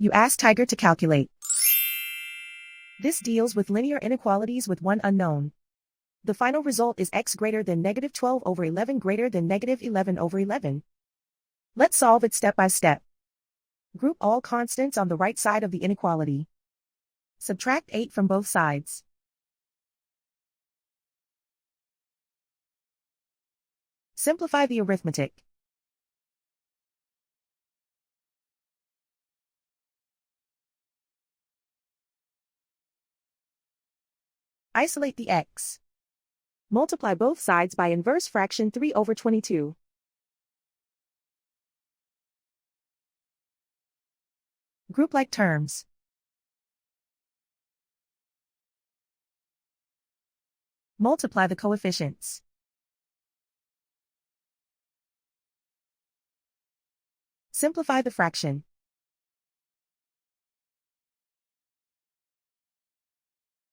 You ask Tiger to calculate. This deals with linear inequalities with one unknown. The final result is x greater than negative 12 over 11 greater than negative 11 over 11. Let's solve it step by step. Group all constants on the right side of the inequality. Subtract 8 from both sides. Simplify the arithmetic. Isolate the x. Multiply both sides by inverse fraction 3 over 22. Group like terms. Multiply the coefficients. Simplify the fraction.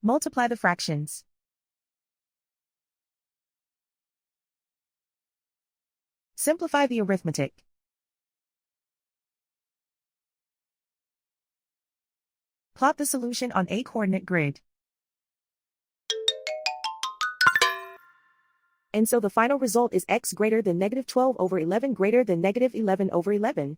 Multiply the fractions. Simplify the arithmetic. Plot the solution on a coordinate grid. And so the final result is x greater than negative 12 over 11 greater than negative 11 over 11.